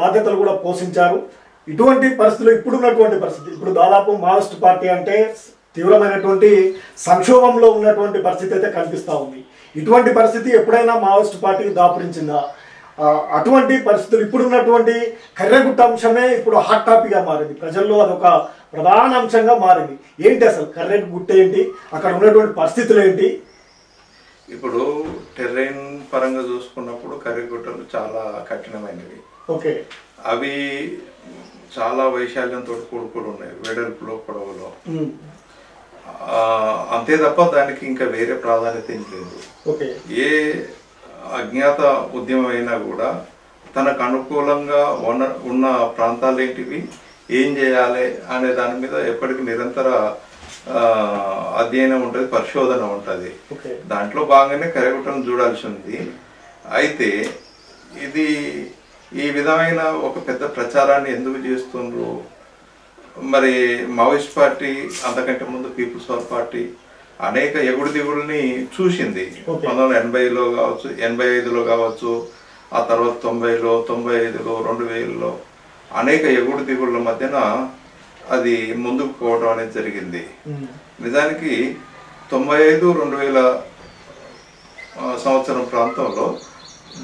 బాధ్యతలు కూడా పోషించారు. ఇటువంటి పరిస్థితులు ఇప్పుడున్నటువంటి పరిస్థితి, ఇప్పుడు దాదాపు మావోయిస్ట్ పార్టీ అంటే తీవ్రమైనటువంటి సంక్షోభంలో ఉన్నటువంటి పరిస్థితి అయితే కనిపిస్తూ ఉంది. ఇటువంటి పరిస్థితి ఎప్పుడైనా మావోయిస్ట్ పార్టీకి దాపురించిందా? అటువంటి పరిస్థితులు ఇప్పుడున్నటువంటి కర్రెగుట్ట అంశమే ఇప్పుడు హాట్ టాపిక్గా మారింది, ప్రజల్లో అదొక ప్రధాన అంశంగా మారింది. ఏంటి అసలు కర్రెగుట్ట ఏంటి, అక్కడ ఉన్నటువంటి పరిస్థితులు ఏంటి? ఇప్పుడు టెర్రైన్ పరంగా చూసుకున్నప్పుడు కర్రెగుట్టలు చాలా కఠినమైనవి. ఓకే, అవి చాలా వైశాల్యంతో కూడుకుని ఉన్నాయి, వెడల్పులో పొడవులో. అంతే తప్ప దానికి ఇంకా వేరే ప్రాధాన్యత ఏం లేదు. ఏ అజ్ఞాత ఉద్యమం అయినా కూడా తనకు అనుకూలంగా ఉన్న ప్రాంతాలు ఏంటివి, ఏం చేయాలి అనే దాని మీద ఎప్పటికీ నిరంతర అధ్యయనం ఉంటుంది, పరిశోధన ఉంటుంది. దాంట్లో భాగంగానే కర్రెగుట్టను చూడాల్సి ఉంది. అయితే ఇది ఈ విధమైన ఒక పెద్ద ప్రచారాన్ని ఎందుకు చేస్తుండ్రు? మరి మావోయిస్ట్ పార్టీ అంతకంటే ముందు పీపుల్స్ వార్ పార్టీ అనేక ఎగుడు దిగుడుని చూసింది. 1980లో కావచ్చు, 85లో కావచ్చు, ఆ తర్వాత 90లో, 95లో, 2000లో అనేక ఎగుడు దిగుళ్ళ మధ్యన అది ముందుకు పోవడం అనేది జరిగింది. నిజానికి 95-2000 సంవత్సరం ప్రాంతంలో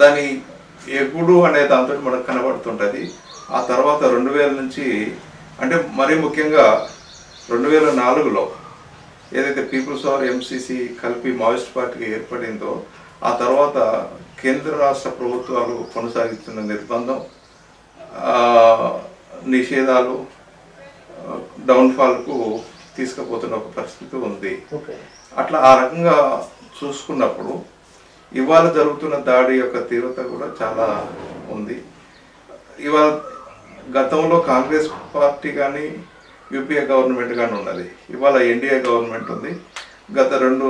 దాని ఎగుడు అనే దాంతో మనకు కనబడుతుంటుంది. ఆ తర్వాత 2000 నుంచి, అంటే మరీ ముఖ్యంగా 2004లో ఏదైతే పీపుల్స్ వార్ ఎంసీసీ కలిపి మావోయిస్ట్ పార్టీకి ఏర్పడిందో, ఆ తర్వాత కేంద్ర రాష్ట్ర ప్రభుత్వాలు కొనసాగిస్తున్న నిర్బంధం, నిషేధాలు డౌన్ఫాల్కు తీసుకుపోతున్న ఒక పరిస్థితి ఉంది. అట్లా ఆ రకంగా చూసుకున్నప్పుడు ఇవాళ జరుగుతున్న దాడి యొక్క తీవ్రత కూడా చాలా ఉంది. ఇవాళ గతంలో కాంగ్రెస్ పార్టీ కానీ యూపీఏ గవర్నమెంట్ కానీ ఉన్నది, ఇవాళ ఎన్డీఏ గవర్నమెంట్ ఉంది. గత 2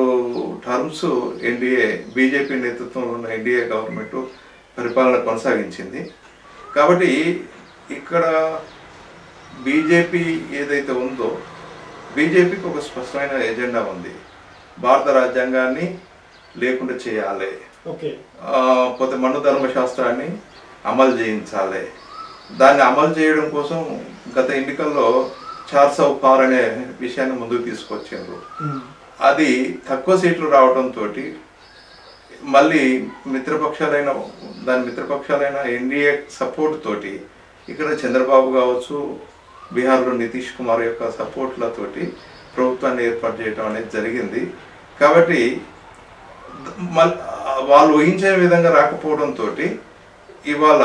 టర్మ్స్ ఎన్డీఏ బీజేపీ నేతృత్వంలో ఉన్న ఎన్డీఏ గవర్నమెంట్ పరిపాలన కొనసాగించింది. కాబట్టి ఇక్కడ బీజేపీ ఏదైతే ఉందో, బీజేపీకి ఒక స్పష్టమైన ఎజెండా ఉంది. భారత రాజ్యాంగాన్ని లేకుండా చేయాలి, పోతే మను ధర్మశాస్త్రాన్ని అమలు చేయించాలి. దాన్ని అమలు చేయడం కోసం గత ఎన్నికల్లో 400 పార్ అనే విషయాన్ని ముందుకు తీసుకొచ్చారు. అది తక్కువ సీట్లు రావడంతో మళ్ళీ మిత్రపక్షాలైన ఎన్డీఏ సపోర్ట్ తోటి ఇక్కడ చంద్రబాబు కావచ్చు, బీహార్లో నితీష్ కుమార్ యొక్క సపోర్ట్లతోటి ప్రభుత్వాన్ని ఏర్పాటు చేయడం అనేది జరిగింది. కాబట్టి వాళ్ళు ఊహించే విధంగా రాకపోవడంతో ఇవాళ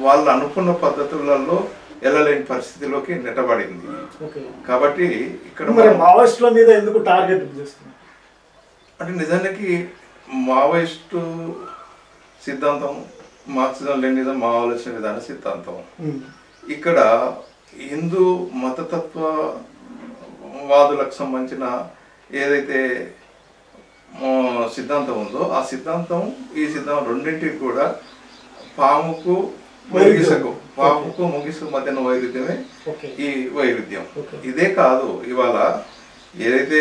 వాళ్ళు అనుకున్న పద్ధతులలో వెళ్ళలేని పరిస్థితిలోకి నెట్టబడింది. కాబట్టి ఇక్కడ మావోయిస్టుల మీద ఎందుకు టార్గెట్ చేస్తున్నారు అంటే, నిజానికి మావోయిస్టు సిద్ధాంతం మార్క్సిజం లెనినిజం మా ఆలోచన విధాన సిద్ధాంతం. ఇక్కడ హిందూ మతతత్వవాదులకు సంబంధించిన ఏదైతే సిద్ధాంతం ఉందో, ఆ సిద్ధాంతం ఈ సిద్ధాంతం రెండింటికి కూడా పాముకు ముగిసకు మధ్యన వైరుధ్యమే ఈ వైరుధ్యం. ఇదే కాదు, ఇవాళ ఏదైతే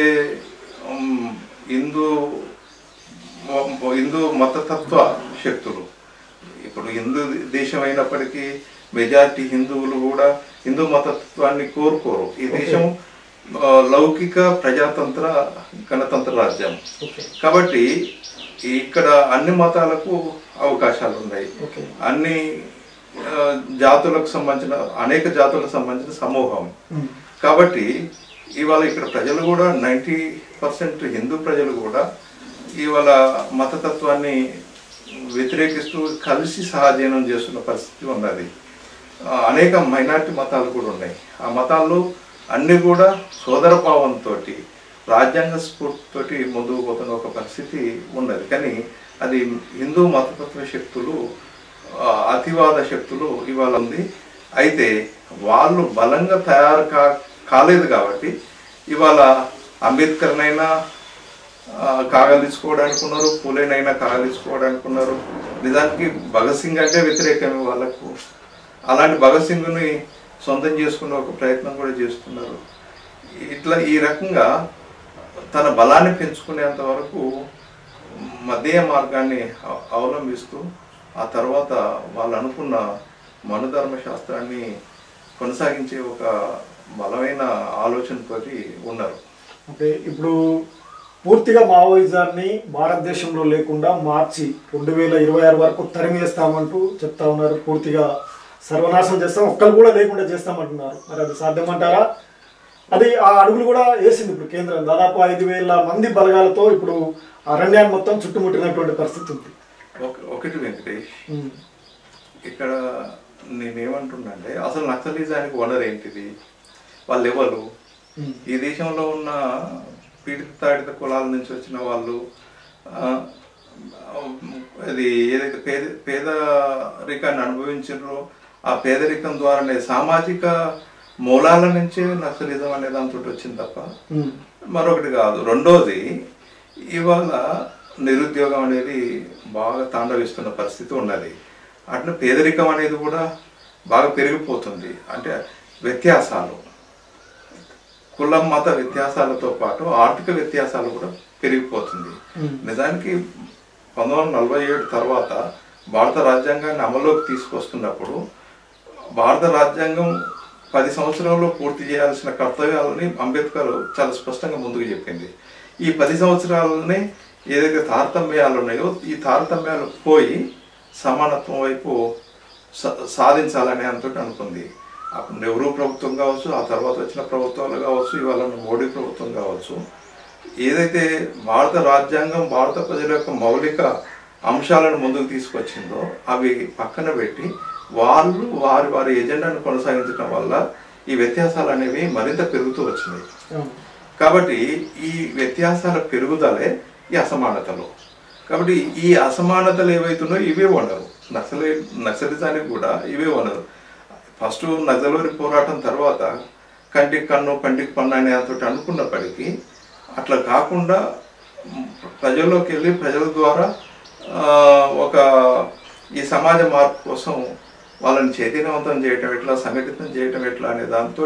హిందూ మతతత్వ శక్తులు, ఇప్పుడు హిందూ దేశం అయినప్పటికీ మెజారిటీ హిందువులు కూడా హిందూ మతతత్వాన్ని కోరుకోరు. ఈ దేశం లౌకిక ప్రజాతంత్ర గణతంత్ర రాజ్యం. కాబట్టి ఇక్కడ అన్ని మతాలకు అవకాశాలు ఉన్నాయి. అన్ని జాతులకు సంబంధించిన అనేక జాతులకు సంబంధించిన సమూహం. కాబట్టి ఇవాళ ఇక్కడ ప్రజలు కూడా 90% హిందూ ప్రజలు కూడా ఇవాళ మతతత్వాన్ని వ్యతిరేకిస్తూ కలిసి సహజీవనం చేస్తున్న పరిస్థితి ఉన్నది. అనేక మైనారిటీ మతాలు కూడా ఉన్నాయి. ఆ మతాల్లో అన్నీ కూడా సోదరభావంతో రాజ్యాంగ స్ఫూర్తితోటి ముందుకు పోతున్న ఒక పరిస్థితి ఉన్నది. కానీ అది హిందూ మతతత్వ శక్తులు, అతివాద శక్తులు ఇవాళ ఉంది. అయితే వాళ్ళు బలంగా తయారు కాలేదు కాబట్టి ఇవాళ అంబేద్కర్నైనా కాగలించుకోవడానికి ఉన్నారు, పూలేనైనా కాగలించుకోవడానికి ఉన్నారు. నిజానికి భగత్ సింగ్ అంటే వ్యతిరేకమే వాళ్ళకు. అలాంటి భగత్ సింగ్ని సొంతం చేసుకునే ఒక ప్రయత్నం కూడా చేస్తున్నారు. ఇట్లా ఈ రకంగా తన బలాన్ని పెంచుకునేంత వరకు మధ్య మార్గాన్ని అవలంబిస్తూ ఆ తర్వాత వాళ్ళు అనుకున్న మనుధర్మ శాస్త్రాన్ని కొనసాగించే ఒక బలమైన ఆలోచనతో ఉన్నారు. అంటే ఇప్పుడు పూర్తిగా మావోయిజాన్ని భారతదేశంలో లేకుండా మార్చి 2026 వరకు తరిమేస్తామంటూ చెప్తా ఉన్నారు. పూర్తిగా సర్వనాశనం చేస్తాం, ఒక్కరు కూడా లేకుండా చేస్తామంటున్నారు. మరి అది సాధ్యమంటారా? అది ఆ అడుగులు కూడా వేసింది ఇప్పుడు కేంద్రం. దాదాపు 5,000 మంది బలగాలతో ఇప్పుడు అరణ్యాన్ని మొత్తం చుట్టుముట్టినటువంటి పరిస్థితి ఉంది. ఒకటి వెంకటేష్, ఇక్కడ నేనేమంటున్నానంటే అసలు నక్సలిజానికి ఓనర్ ఏంటిది, వాళ్ళు ఎవరు? ఈ దేశంలో ఉన్న పీడిత తాడిత కులాల నుంచి వచ్చిన వాళ్ళు, అది ఏదైతే పేదరికాన్ని అనుభవించారో ఆ పేదరికం ద్వారానే సామాజిక మూలాల నుంచే నక్సలిజం అనే దాంతో వచ్చింది తప్ప మరొకటి కాదు. రెండోది, ఇవాళ నిరుద్యోగం అనేది బాగా తాండవిస్తున్న పరిస్థితి ఉన్నది. అట్లా పేదరికం అనేది కూడా బాగా పెరిగిపోతుంది. అంటే వ్యత్యాసాలు, కులం మత వ్యత్యాసాలతో పాటు ఆర్థిక వ్యత్యాసాలు కూడా పెరిగిపోతుంది. నిజానికి 1947 తర్వాత భారత రాజ్యాంగాన్ని అమల్లోకి తీసుకొస్తున్నప్పుడు భారత రాజ్యాంగం 10 సంవత్సరాల్లో పూర్తి చేయాల్సిన కర్తవ్యాలని అంబేద్కర్ చాలా స్పష్టంగా ముందుకు చెప్పింది. ఈ 10 సంవత్సరాలని ఏదైతే తారతమ్యాలు ఉన్నాయో ఈ తారతమ్యాలు పోయి సమానత్వం వైపు సాధించాలని అంతటి అనుకుంది. అప్పుడు నెహ్రూ ప్రభుత్వం కావచ్చు, ఆ తర్వాత వచ్చిన ప్రభుత్వాలు కావచ్చు, ఇవాళ మోడీ ప్రభుత్వం కావచ్చు, ఏదైతే భారత రాజ్యాంగం భారత ప్రజల యొక్క మౌలిక అంశాలను ముందుకు తీసుకొచ్చిందో అవి పక్కన పెట్టి వాళ్ళు వారి ఎజెండాను కొనసాగించడం వల్ల ఈ వ్యత్యాసాలు అనేవి మరింత పెరుగుతూ వచ్చినాయి. కాబట్టి ఈ వ్యత్యాసాల పెరుగుదలే ఈ అసమానతలు. కాబట్టి ఈ అసమానతలు ఏవైతున్నాయో ఇవే ఉండరు. నక్సలిజానికి కూడా ఇవే ఉండరు. ఫస్ట్ నక్సలరీ పోరాటం తర్వాత కంటికి కన్ను పంటికి పన్ను అనే అంతటి అనుకున్నప్పటికీ అట్లా కాకుండా ప్రజల్లోకి వెళ్ళి ప్రజల ద్వారా ఒక ఈ సమాజ మార్పు కోసం వాళ్ళని చైతన్యవంతం చేయటం ఎట్లా, సంఘటితం చేయటం ఎట్లా అనే దాంతో